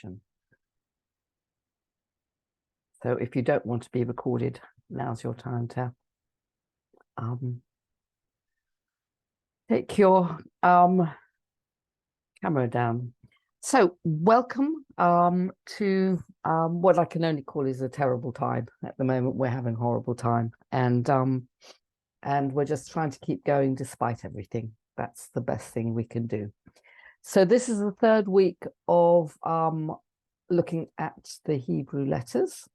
connection. So if you don't want to be recorded, now's your time to take your camera down. So welcome to what I can only call is a terrible time. At the moment, we're having a horrible time, and we're just trying to keep going despite everything. That's the best thing we can do. So this is the third week of looking at the Hebrew letters,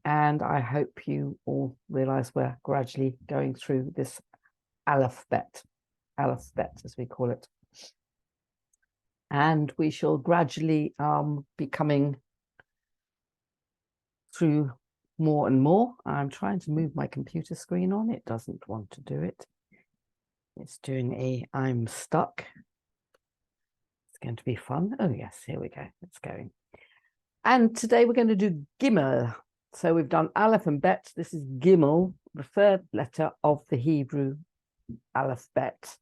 and I hope you all realize we're gradually going through this alef-bet as we call it. And we shall gradually be coming through more and more. I'm trying to move my computer screen on. It doesn't want to do it. It's doing a I'm stuck. It's going to be fun. Oh, yes, here we go. It's going. And today we're going to do Gimmel. So we've done Aleph and Bet. This is Gimmel, the third letter of the Hebrew alef-bet,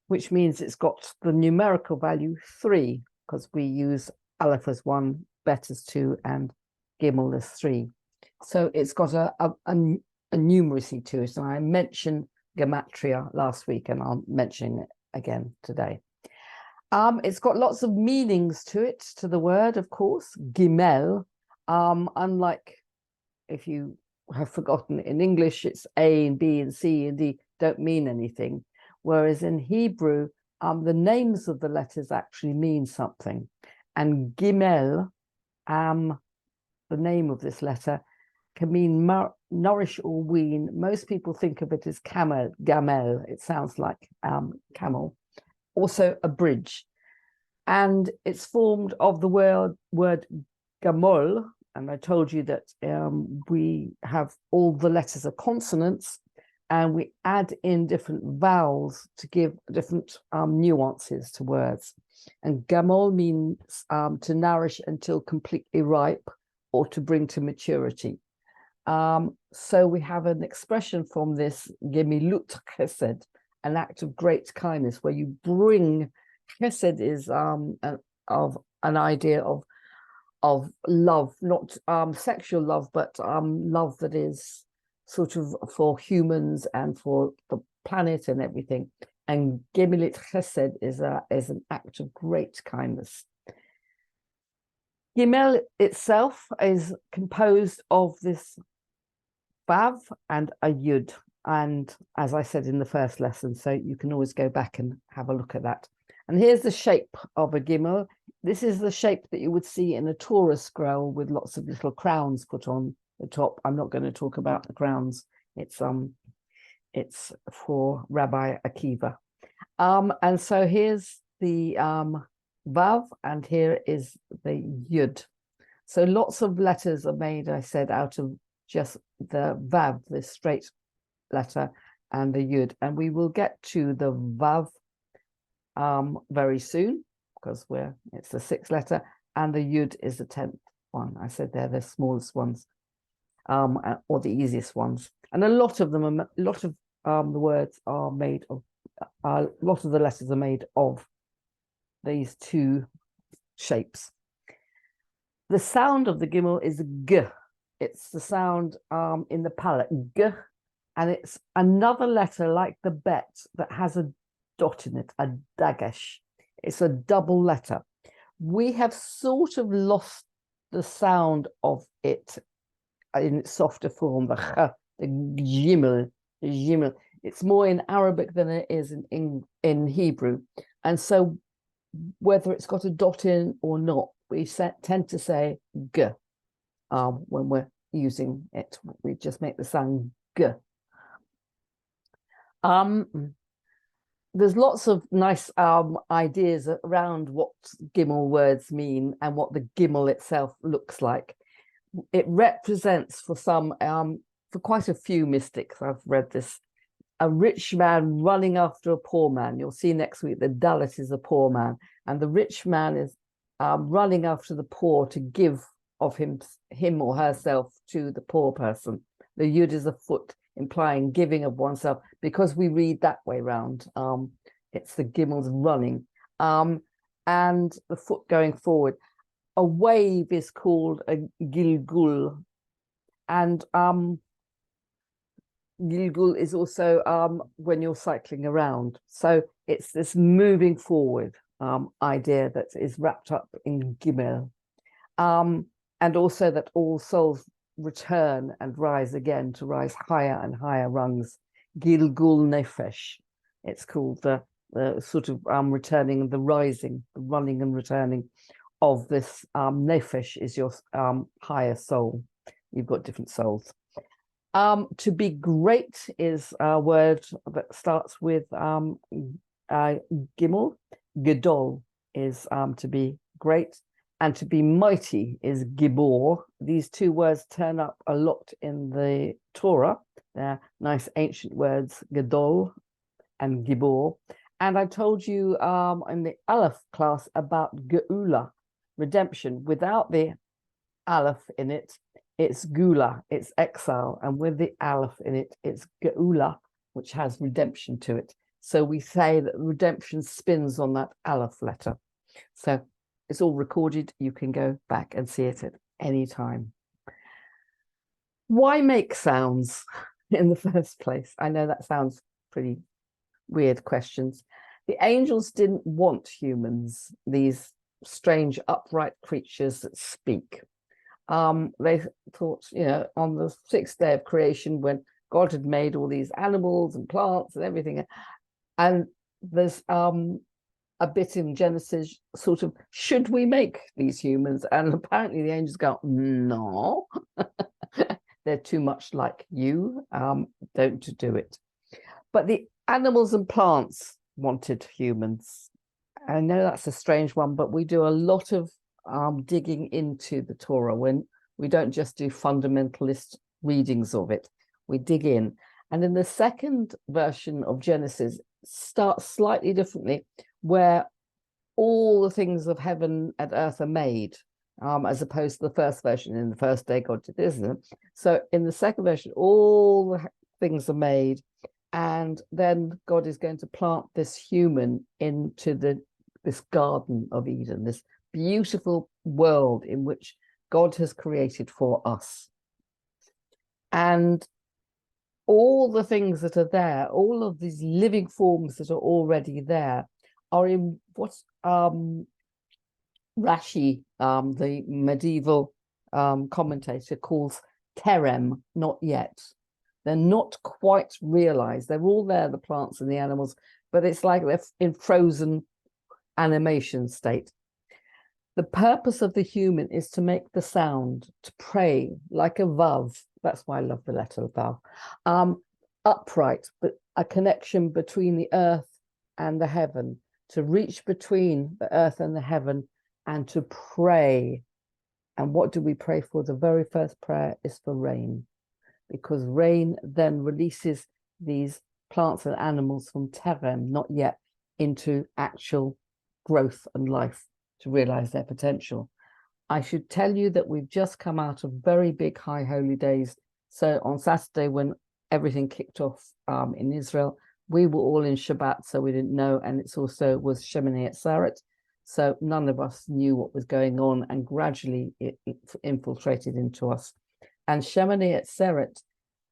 which means it's got the numerical value 3, because we use Aleph as 1, Bet as 2, and Gimmel as 3. So it's got a numeracy to it. And I mentioned gematria last week, and I'll mention it again today. It's got lots of meanings to it, to the word, of course, Gimmel. Unlike, if you have forgotten, in English, it's A and B and C and D don't mean anything. Whereas in Hebrew, the names of the letters actually mean something. And Gimmel, the name of this letter, can mean nourish or wean. Most people think of it as gamel. It sounds like camel. Also a bridge. And it's formed of the word gamol. And I told you that we have all the letters are consonants, and we add in different vowels to give different nuances to words. And gamol means to nourish until completely ripe or to bring to maturity. So we have an expression from this, gemilut chesed, an act of great kindness, where you bring, chesed is of an idea of love, not sexual love, but love that is sort of for humans and for the planet and everything. And gemilut chesed is an act of great kindness. Gimmel itself is composed of this vav and a yud. And as I said in the first lesson, so you can always go back and have a look at that. And here's the shape of a gimmel. This is the shape that you would see in a Torah scroll with lots of little crowns put on the top. I'm not going to talk about the crowns. It's for Rabbi Akiva. And so here's the vav, and here is the yud. So lots of letters are made, I said, out of just the vav, this straight letter, and the yud. And we will get to the vav very soon, because it's the 6th letter, and the yud is the 10th one. I said they're the smallest ones, or the easiest ones. And a lot of them, the words are made of, a lot of the letters are made of these two shapes. The sound of the Gimmel is g. It's the sound in the palate, g, and it's another letter like the bet that has a dot in it, a dagesh. It's a double letter. We have sort of lost the sound of it in its softer form, the ch, the Gimmel. It's more in Arabic than it is in Hebrew. And so whether it's got a dot in or not, we tend to say g when we're using it. We just make the sound g. There's lots of nice ideas around what Gimmel words mean and what the Gimmel itself looks like. It represents for some, for quite a few mystics, I've read this, a rich man running after a poor man. You'll see next week the Dalit is a poor man, and the rich man is running after the poor to give of him or herself to the poor person. The yud is a foot, implying giving of oneself, because we read that way round. It's the Gimmel's running, and the foot going forward. a wave is called a gilgul, and gilgul is also when you're cycling around. So it's this moving forward idea that is wrapped up in Gimmel. And also that all souls return and rise again to rise higher and higher rungs. Gilgul Nefesh. It's called the sort of returning, the rising, the running and returning of this Nefesh is your higher soul. You've got different souls. To be great is a word that starts with Gimmel. Gadol is to be great. And to be mighty is Gibor. These two words turn up a lot in the Torah. They're nice ancient words, Gadol and Gibor. And I told you in the Aleph class about Geula, redemption. Without the Aleph in it, it's Gula, it's exile. And with the Aleph in it, it's Geula, which has redemption to it. So we say that redemption spins on that Aleph letter. So it's all recorded. You can go back and see it at any time. Why make sounds in the first place? I know that sounds pretty weird questions. The angels didn't want humans, these strange upright creatures that speak. They thought, on the sixth day of creation, when God had made all these animals and plants and everything, and there's a bit in Genesis, sort of, should we make these humans? And apparently the angels go, no, they're too much like you, don't do it. But the animals and plants wanted humans. I know that's a strange one, but we do a lot of digging into the Torah when we don't just do fundamentalist readings of it. We dig in. And in the second version of Genesis, starts slightly differently, where all the things of heaven and earth are made, as opposed to the first version. In the first day, God did this. So in the second version, all the things are made, and then God is going to plant this human into this Garden of Eden, this beautiful world in which God has created for us. And all the things that are there, all of these living forms that are already there, are in what Rashi, the medieval commentator, calls terem, not yet. They're not quite realized. They're all there, the plants and the animals, but it's like they're in frozen animation state. The purpose of the human is to make the sound, to pray like a vav. That's why I love the letter vav. Upright, but a connection between the earth and the heaven, to reach between the earth and the heaven and to pray. And what do we pray for? The very first prayer is for rain, because rain then releases these plants and animals from terem, not yet, into actual growth and life to realize their potential. I should tell you that we've just come out of very big high holy days. So on Saturday, when everything kicked off in Israel, we were all in Shabbat, so we didn't know. And it's also was Shemini Atzeret. So none of us knew what was going on, and gradually it infiltrated into us. And Shemini Atzeret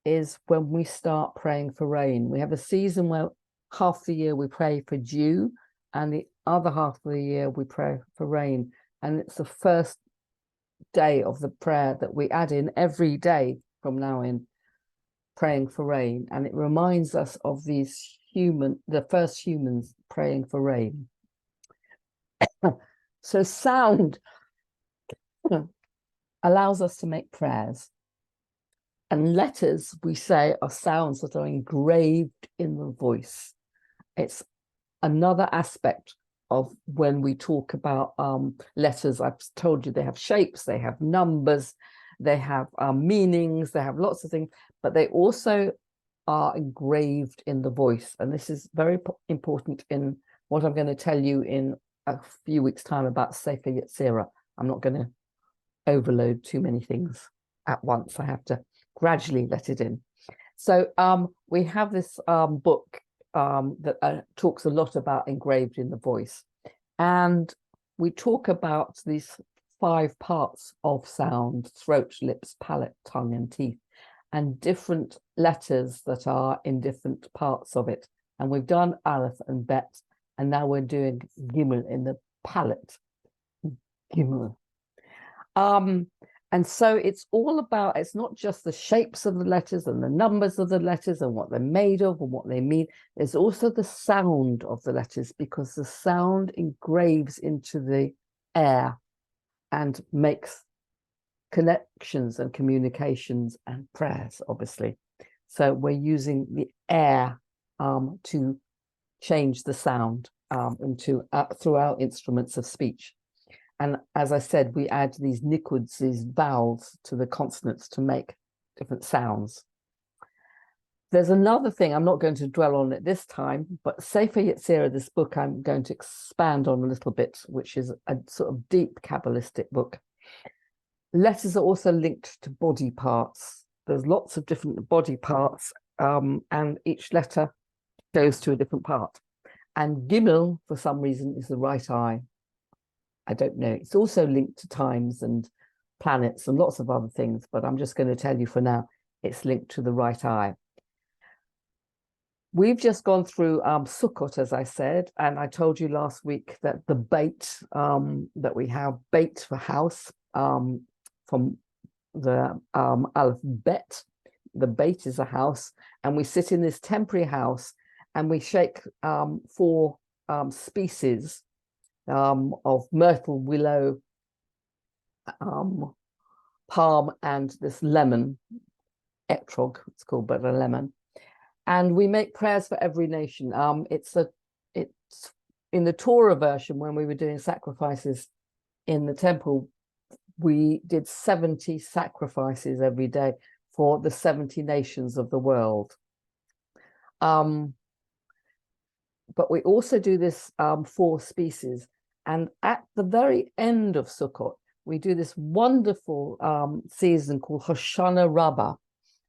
is when we start praying for rain. We have a season where half the year we pray for dew, and the other half of the year we pray for rain. And it's the first day of the prayer that we add in every day from now in, praying for rain. And it reminds us of the first humans praying for rain. So sound allows us to make prayers. And letters, we say, are sounds that are engraved in the voice. It's another aspect of when we talk about letters. I've told you they have shapes, they have numbers, they have meanings, they have lots of things, but they also are engraved in the voice. And this is very important in what I'm going to tell you in a few weeks' time about Sefer Yetzirah. I'm not going to overload too many things at once. I have to gradually let it in. So we have this book that talks a lot about engraved in the voice. And we talk about these 5 parts of sound: throat, lips, palate, tongue, and teeth, and different letters that are in different parts of it. And we've done aleph and bet, and now we're doing Gimmel in the palate. Gimmel. And so it's all about, it's not just the shapes of the letters and the numbers of the letters and what they're made of and what they mean. There's also the sound of the letters, because the sound engraves into the air and makes connections and communications and prayers, obviously. So we're using the air to change the sound into through our instruments of speech. And as I said, we add these nikuds, these vowels, to the consonants to make different sounds. There's another thing, I'm not going to dwell on it this time, but Sefer Yetzirah, this book, I'm going to expand on a little bit, which is a sort of deep Kabbalistic book. Letters are also linked to body parts. There's lots of different body parts, and each letter goes to a different part. And Gimmel, for some reason, is the right eye. I don't know. It's also linked to times and planets and lots of other things, but I'm just going to tell you for now, it's linked to the right eye. We've just gone through Sukkot, as I said, and I told you last week that the beit that we have, beit for house, from the alef-bet, the beit is a house, and we sit in this temporary house and we shake 4 species of myrtle, willow, palm, and this lemon, etrog, it's called, but a lemon. And we make prayers for every nation. It's in the Torah version, when we were doing sacrifices in the temple, we did 70 sacrifices every day for the 70 nations of the world. But we also do this 4 species. And at the very end of Sukkot, we do this wonderful season called Hoshana Rabbah,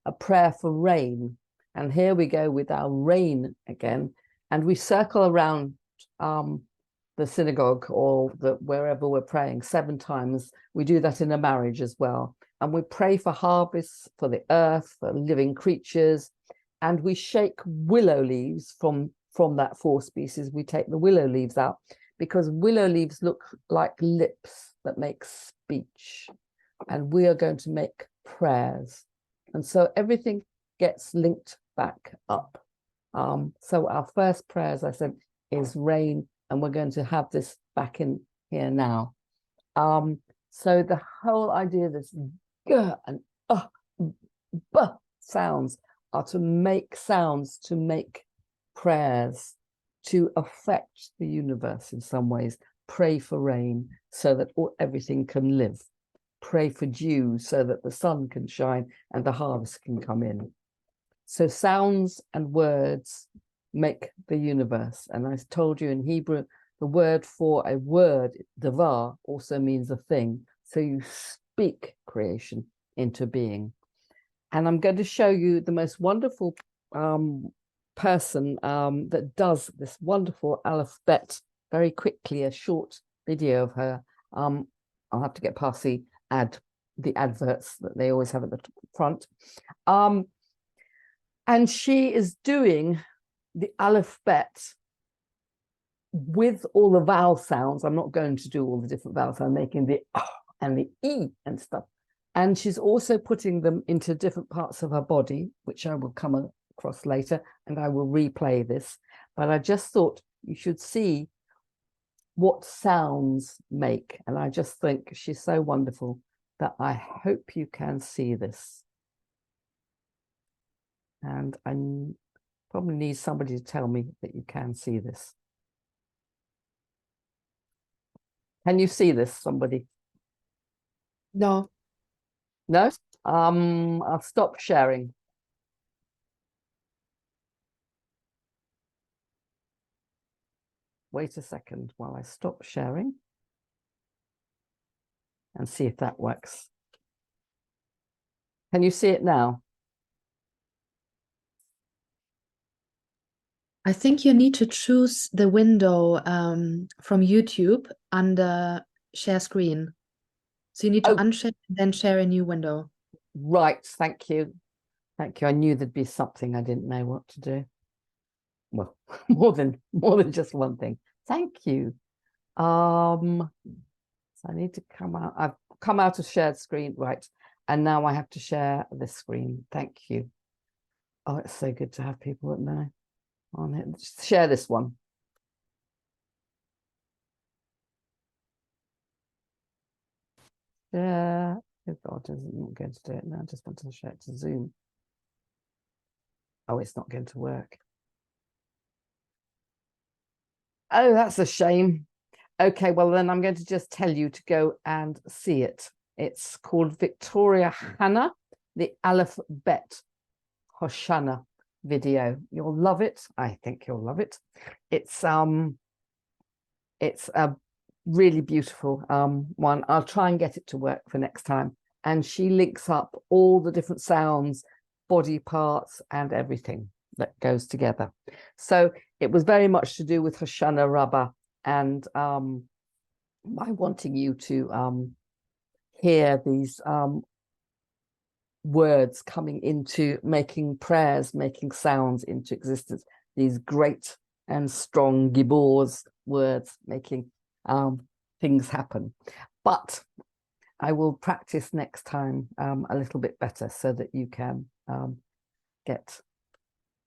a prayer for rain. And here we go with our rain again. And we circle around the synagogue or wherever we're praying 7 times. We do that in a marriage as well. And we pray for harvests, for the earth, for living creatures. And we shake willow leaves from that 4 species. We take the willow leaves out, because willow leaves look like lips that make speech. And we are going to make prayers. And so everything gets linked back up. So our first prayer, as I said, is rain, and we're going to have this back in here now. So the whole idea of this g and b sounds are to make sounds, to make prayers, to affect the universe in some ways. Pray for rain so that everything can live. Pray for dew so that the sun can shine and the harvest can come in. So sounds and words make the universe. And I told you in Hebrew, the word for a word, davar, also means a thing. So you speak creation into being. And I'm going to show you the most wonderful person that does this wonderful alef-bet very quickly, a short video of her. I'll have to get past the adverts that they always have at the front. And she is doing the alef-bet with all the vowel sounds. I'm not going to do all the different vowels. I'm making the and the E and stuff. And she's also putting them into different parts of her body, which I will come across later, and I will replay this. But I just thought you should see what sounds make. And I just think she's so wonderful that I hope you can see this. And I probably need somebody to tell me that you can see this. Can you see this, somebody? No. No? I'll stop sharing. Wait a second while I stop sharing and see if that works. Can you see it now? I think you need to choose the window from YouTube under share screen. So you need to Oh. unshare and then share a new window. Right, thank you. Thank you. I knew there'd be something I didn't know what to do. Well, more than just one thing. Thank you. So I need to come out. I've come out of shared screen, right? And now I have to share this screen. Thank you. Oh, it's so good to have people that know on it. Just share this one. Yeah. Oh God, is it not going to do it now? I just want to share it to Zoom. Oh, it's not going to work. Oh, that's a shame. Okay, well then I'm going to just tell you to go and see it. It's called Victoria Hannah, the alef-bet Hoshana video. You'll love it. I think you'll love it. It's a really beautiful one. I'll try and get it to work for next time. And she links up all the different sounds, body parts, and everything that goes together. So it was very much to do with Hoshana Rabbah and by wanting you to hear these words coming into making prayers, making sounds into existence, these great and strong gibors words making things happen. But I will practice next time a little bit better so that you can get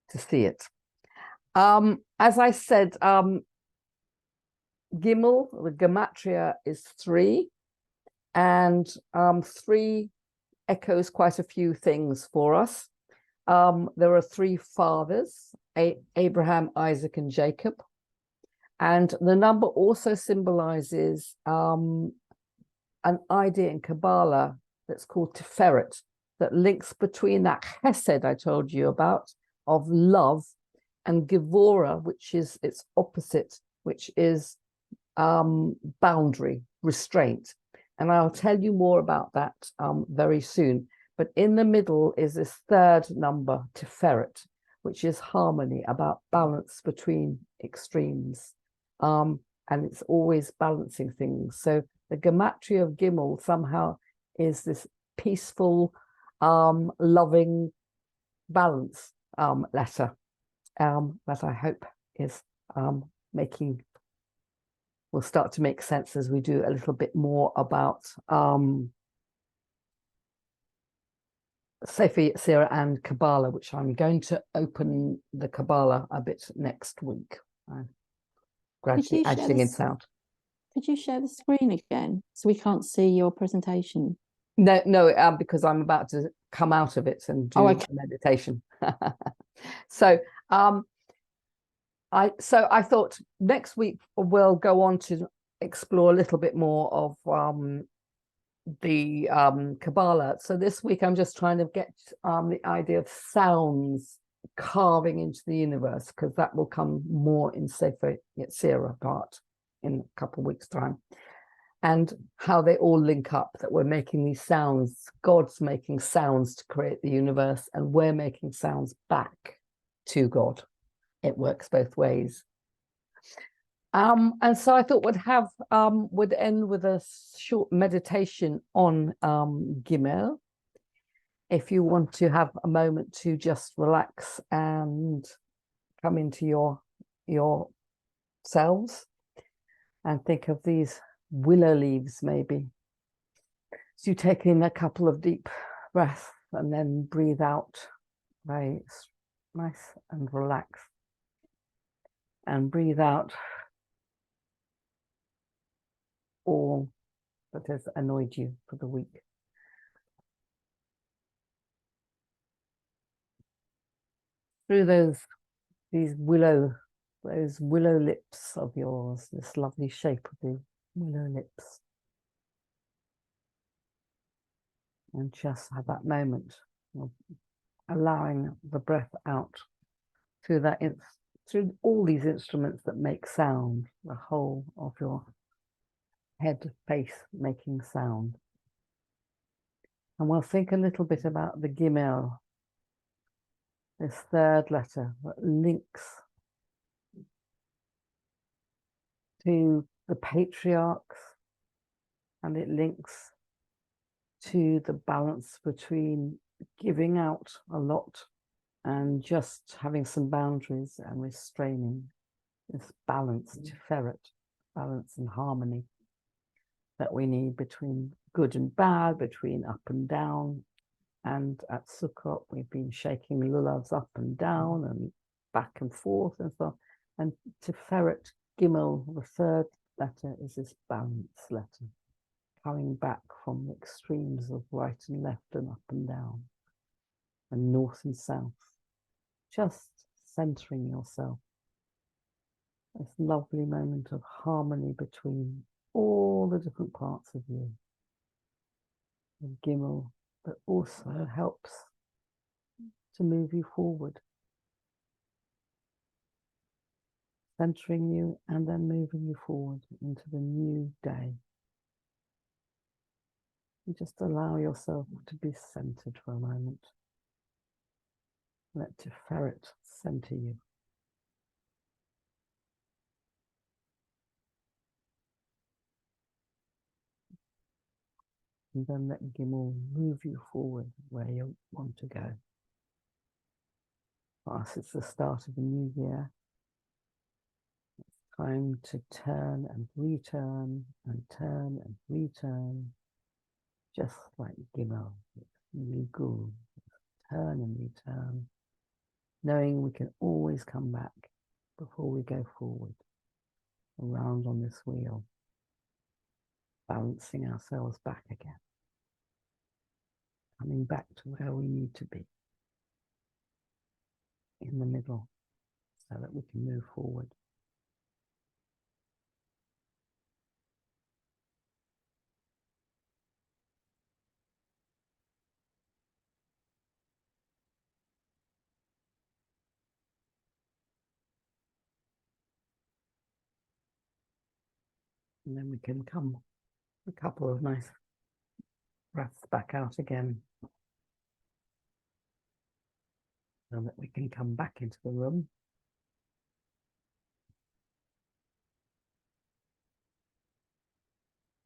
to see it. As I said, Gimmel, the gematria is 3, and 3 echoes quite a few things for us. There are 3 fathers, Abraham, Isaac, and Jacob. And the number also symbolizes an idea in Kabbalah that's called Tiferet, that links between that chesed I told you about of love and Gevurah, which is its opposite, which is boundary, restraint. And I'll tell you more about that very soon. But in the middle is this 3rd number, Tiferet, which is harmony, about balance between extremes. And it's always balancing things. So the gematria of Gimmel somehow is this peaceful, loving balance letter that I hope is will start to make sense as we do a little bit more about Sefer Yetzirah and Kabbalah, which I'm going to open the Kabbalah a bit next week. Gradually adding in sound. Could you share the screen again so we can't see your presentation? No, because I'm about to come out of it and do meditation. So I thought next week we'll go on to explore a little bit more of the Kabbalah. So this week I'm just trying to get the idea of sounds carving into the universe, because that will come more in Sefer Yetzirah part in a couple of weeks' time, and how they all link up, that we're making these sounds, God's making sounds to create the universe, and we're making sounds back to God. It works both ways. And so I thought would end with a short meditation on Gimmel. If you want to have a moment to just relax and come into your selves and think of these willow leaves, maybe. So you take in a couple of deep breaths and then breathe out very nice and relaxed. And breathe out all that has annoyed you for the week. Through those willow lips of yours, this lovely shape of the willow lips. And just have that moment of allowing the breath out through through all these instruments that make sound, the whole of your head, face making sound. And we'll think a little bit about the Gimmel, this 3rd letter that links to the patriarchs, and it links to the balance between giving out a lot and just having some boundaries and restraining. This balance to ferret, balance and harmony that we need between good and bad, between up and down. And at Sukkot, we've been shaking lulavs up and down and back and forth and so on. And to ferret Gimmel, the third letter, is this balance letter, coming back from the extremes of right and left and up and down and north and south, just centering yourself. This lovely moment of harmony between all the different parts of you. The Gimmel that also helps to move you forward, centering you and then moving you forward into the new day. You just allow yourself to be centered for a moment. Let Tiferet center you. And then let Gimmel move you forward where you want to go. For us, it's the start of a new year. It's time to turn and return and turn and return, just like Gimmel. It's turn and return, knowing we can always come back before we go forward, around on this wheel, balancing ourselves back again, coming back to where we need to be, in the middle, so that we can move forward. And then we can come a couple of nice breaths back out again, so that we can come back into the room.